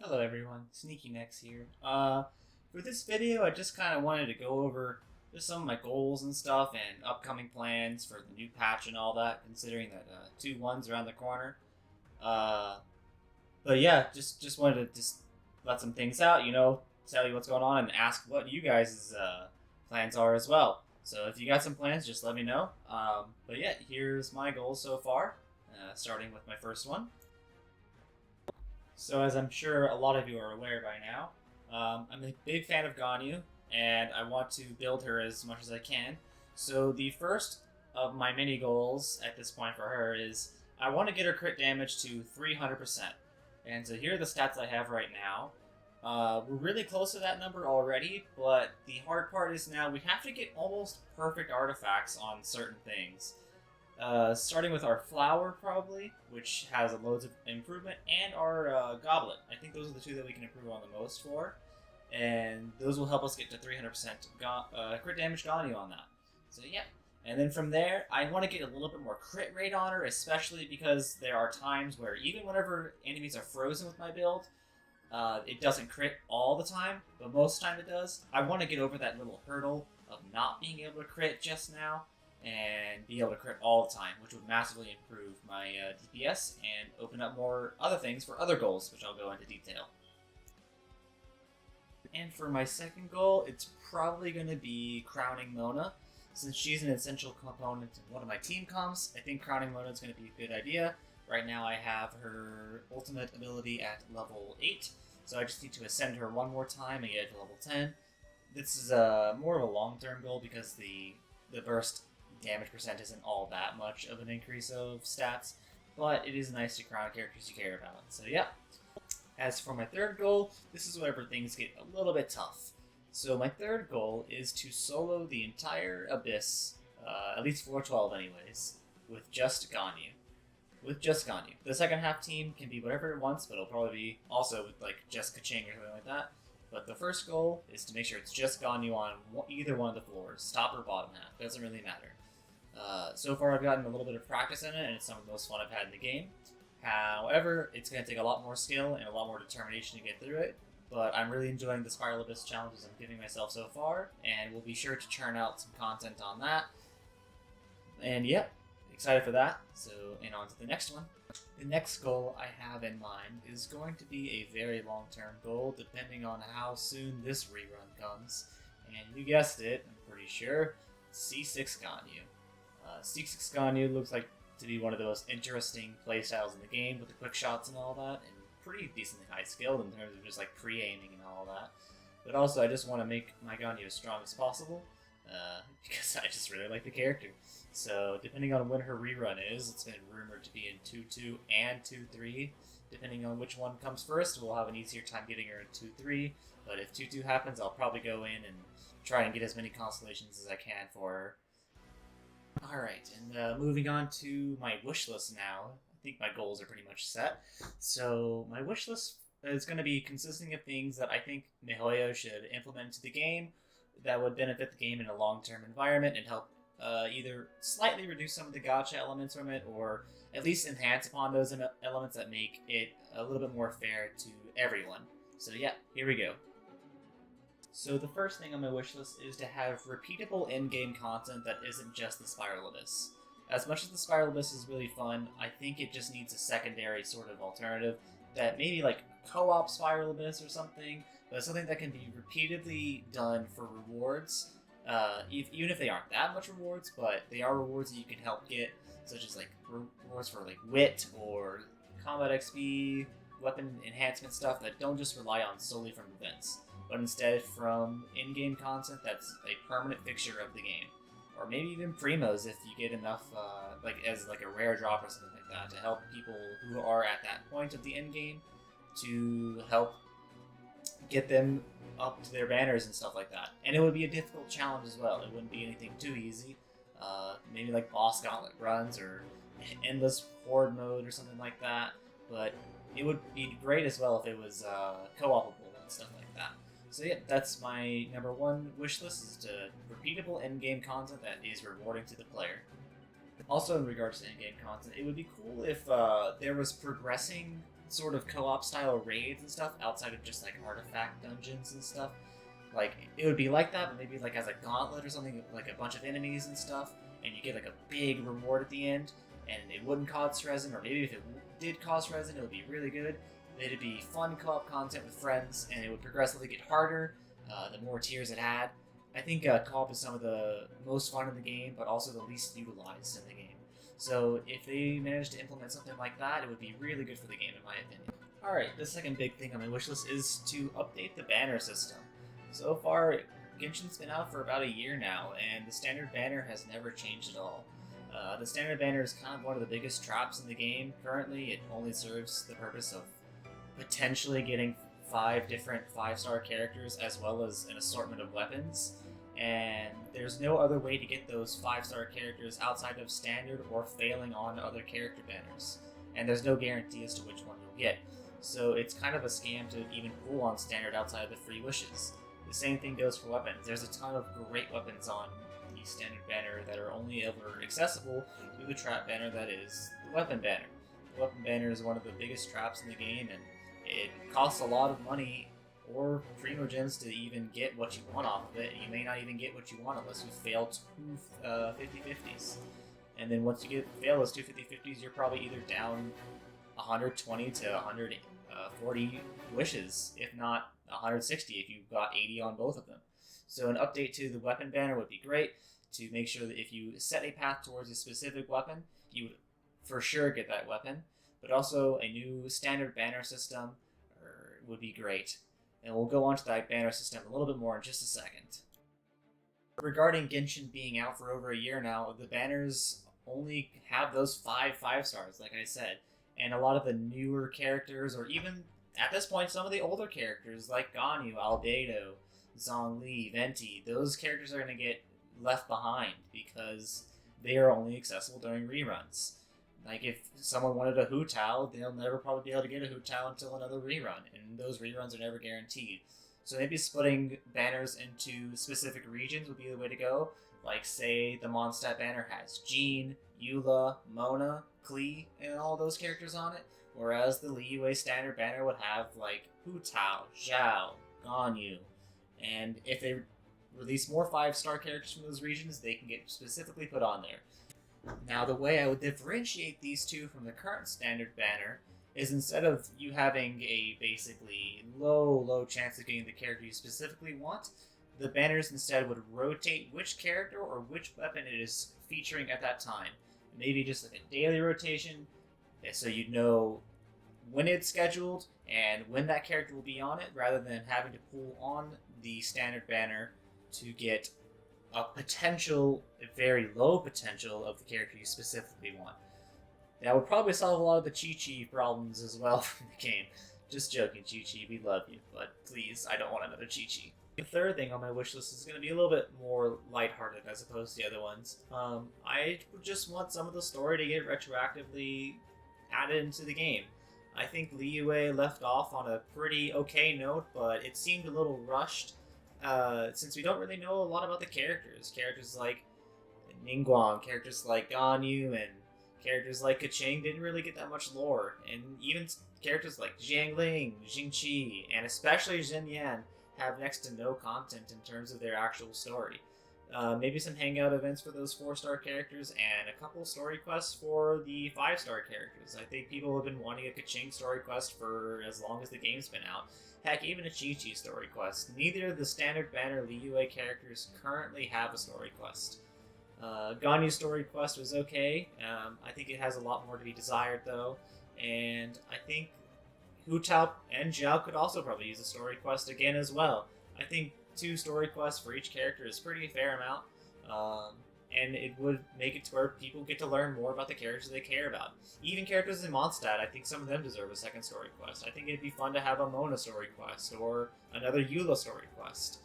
Hello everyone, Sneaky Nex here. For this video, I just kind of wanted to go over just some of my goals and stuff and upcoming plans for the new patch and all that, considering that 2.1's around the corner. Uh, but yeah, just wanted to just let some things out, tell you what's going on and ask what you guys' plans are as well. So if you got some plans, just let me know. But yeah, here's my goals so far, starting with my first one. So as I'm sure a lot of you are aware by now, I'm a big fan of Ganyu, and I want to build her as much as I can. So the first of my mini goals at this point for her is I want to get her crit damage to 300%. And so here are the stats I have right now. We're really close to that number already, but the hard part is now we have to get almost perfect artifacts on certain things. Starting with our flower, probably, which has loads of improvement, and our goblet. I think those are the two that we can improve on the most for, and those will help us get to 300% crit damage Ganyu on that. So yeah, and then from there, I want to get a little bit more crit rate on her, especially because there are times where even whenever enemies are frozen with my build, it doesn't crit all the time, but most of the time it does. I want to get over that little hurdle of not being able to crit just now, and be able to crit all the time, which would massively improve my DPS and open up more other things for other goals, which I'll go into detail. And for my second goal, it's probably going to be crowning Mona. Since she's an essential component in one of my team comps, I think crowning Mona is going to be a good idea. Right now I have her ultimate ability at level 8, so I just need to ascend her one more time and get to level 10. This is more of a long-term goal because the burst damage percent isn't all that much of an increase of stats, but it is nice to crown characters you care about. So yeah. As for my third goal, this is whenever things get a little bit tough. So my third goal is to solo the entire Abyss, at least 412 anyways, with just Ganyu. The second half team can be whatever it wants, but it'll probably be also with like just Kaching or something like that. But the first goal is to make sure it's just Ganyu on either one of the floors, top or bottom half, doesn't really matter. So far I've gotten a little bit of practice in it, and it's some of the most fun I've had in the game. However, it's going to take a lot more skill and a lot more determination to get through it, but I'm really enjoying the Spiral Abyss challenges I'm giving myself so far, and we'll be sure to churn out some content on that. And yep, excited for that, so and on to the next one. The next goal I have in mind is going to be a very long-term goal, depending on how soon this rerun comes, and you guessed it, I'm pretty sure, C6 Ganyu. C6 Ganyu looks like to be one of the most interesting playstyles in the game with the quick shots and all that, and pretty decently high skilled in terms of just like pre-aiming and all that. But also I just want to make my Ganyu as strong as possible, because I just really like the character. So depending on when her rerun is, it's been rumored to be in 2.2 and 2.3. Depending on which one comes first, we'll have an easier time getting her in 2.3. But if 2.2 happens, I'll probably go in and try and get as many constellations as I can for her. Alright, and moving on to my wish list now. I think my goals are pretty much set. So my wish list is going to be consisting of things that I think MiHoYo should implement into the game that would benefit the game in a long-term environment and help either slightly reduce some of the gacha elements from it, or at least enhance upon those elements that make it a little bit more fair to everyone. So yeah, here we go. So the first thing on my wish list is to have repeatable in-game content that isn't just the Spiral Abyss. As much as the Spiral Abyss is really fun, I think it just needs a secondary sort of alternative that maybe like co-op Spiral Abyss or something, but something that can be repeatedly done for rewards, even if they aren't that much rewards, but they are rewards that you can help get, such as like rewards for like wit or combat XP, weapon enhancement stuff that don't just rely on solely from events, but instead from in-game content that's a permanent fixture of the game. Or maybe even primos if you get enough, like as like a rare drop or something like that, to help people who are at that point of the end game, to help get them up to their banners and stuff like that. And it would be a difficult challenge as well. It wouldn't be anything too easy. Maybe like boss gauntlet runs or endless horde mode or something like that. But it would be great as well if it was co-opable and stuff like that. So yeah, that's my number one wish list, is to repeatable in-game content that is rewarding to the player. Also in regards to in-game content, it would be cool if there was progressing sort of co-op style raids and stuff outside of just like artifact dungeons and stuff. Like it would be like that, but maybe like as a gauntlet or something, like a bunch of enemies and stuff, and you get like a big reward at the end, and it wouldn't cost resin, or maybe if it did cost resin, it would be really good. It'd be fun co-op content with friends, and it would progressively get harder the more tiers it had. I think co-op is some of the most fun in the game, but also the least utilized in the game. So if they managed to implement something like that, it would be really good for the game, in my opinion. Alright, the second big thing on my wishlist is to update the banner system. So far, Genshin's been out for about a year now, and the standard banner has never changed at all. The standard banner is kind of one of the biggest traps in the game. Currently, it only serves the purpose of potentially getting 5 different 5-star characters as well as an assortment of weapons, and there's no other way to get those 5-star characters outside of standard or failing on other character banners, and there's no guarantee as to which one you'll get. So it's kind of a scam to even pull on standard outside of the free wishes. The same thing goes for weapons. There's a ton of great weapons on the standard banner that are only ever accessible through the trap banner that is the weapon banner. The weapon banner is one of the biggest traps in the game, and it costs a lot of money or primo gems to even get what you want off of it. You may not even get what you want unless you fail 2 50-50s. And then once you fail those 2 50-50s, you're probably either down 120 to 140 wishes, if not 160 if you got 80 on both of them. So an update to the weapon banner would be great to make sure that if you set a path towards a specific weapon, you would for sure get that weapon. But also a new standard banner system would be great. And we'll go on to that banner system a little bit more in just a second. Regarding Genshin being out for over a year now, the banners only have those 5 stars, like I said. And a lot of the newer characters, or even at this point some of the older characters like Ganyu, Albedo, Zhongli, Venti, those characters are going to get left behind because they are only accessible during reruns. Like, if someone wanted a Hu Tao, they'll never probably be able to get a Hu Tao until another rerun, and those reruns are never guaranteed. So maybe splitting banners into specific regions would be the way to go. Like, say, the Mondstadt banner has Jean, Eula, Mona, Klee, and all those characters on it, whereas the Liyue standard banner would have, like, Hu Tao, Zhao, Ganyu, and if they release more 5-star characters from those regions, they can get specifically put on there. Now, the way I would differentiate these two from the current standard banner is instead of you having a basically low chance of getting the character you specifically want, the banners instead would rotate which character or which weapon it is featuring at that time. Maybe just like a daily rotation, so you'd know when it's scheduled and when that character will be on it, rather than having to pull on the standard banner to get a potential, a very low potential of the character you specifically want. That would probably solve a lot of the Chi-Chi problems as well from the game. Just joking, Chi-Chi, we love you, but please, I don't want another Chi-Chi. The third thing on my wish list is going to be a little bit more lighthearted as opposed to the other ones. I just want some of the story to get retroactively added into the game. I think Liyue left off on a pretty okay note, but it seemed a little rushed. Since we don't really know a lot about the characters. Characters like Ningguang, characters like Ganyu, and characters like Keqing didn't really get that much lore. And even characters like Jiangling, Jingqi, and especially Zhen Yan have next to no content in terms of their actual story. Maybe some hangout events for those 4-star characters, and a couple story quests for the 5-star characters. I think people have been wanting a Keqing story quest for as long as the game's been out. Heck, even a Chi-Chi story quest. Neither of the standard banner Liyue characters currently have a story quest. Ganyu's story quest was okay. I think it has a lot more to be desired, though. And I think Hu Tao and Zhao could also probably use a story quest again as well. I think 2 story quests for each character is pretty fair amount. And it would make it to where people get to learn more about the characters they care about. Even characters in Mondstadt, I think some of them deserve a second story quest. I think it'd be fun to have a Mona story quest, or another Eula story quest.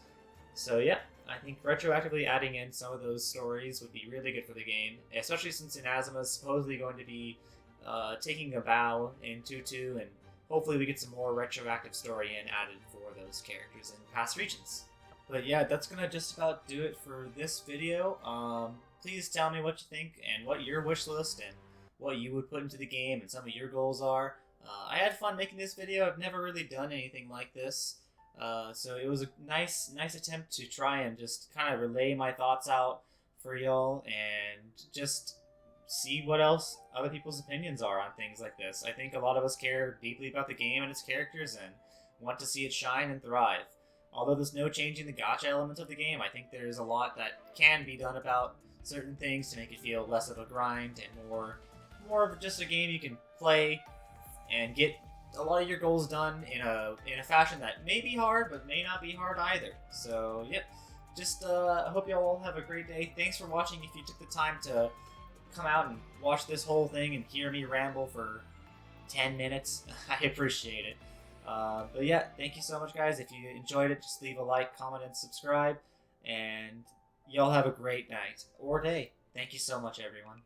So yeah, I think retroactively adding in some of those stories would be really good for the game, especially since Inazuma is supposedly going to be taking a bow in 2-2, and hopefully we get some more retroactive story in added for those characters in past regions. But yeah, that's going to just about do it for this video. Please tell me what you think and what your wish list and what you would put into the game and some of your goals are. I had fun making this video. I've never really done anything like this. So it was a nice attempt to try and just kind of relay my thoughts out for y'all and just see what else other people's opinions are on things like this. I think a lot of us care deeply about the game and its characters and want to see it shine and thrive. Although there's no changing the gacha element of the game, I think there's a lot that can be done about certain things to make it feel less of a grind and more of just a game you can play and get a lot of your goals done in a fashion that may be hard but may not be hard either. So yep, just I hope y'all all have a great day. Thanks for watching. If you took the time to come out and watch this whole thing and hear me ramble for 10 minutes, I appreciate it. But yeah, thank you so much, guys. If you enjoyed it, just leave a like, comment, and subscribe. And y'all have a great night or day. Thank you so much, everyone.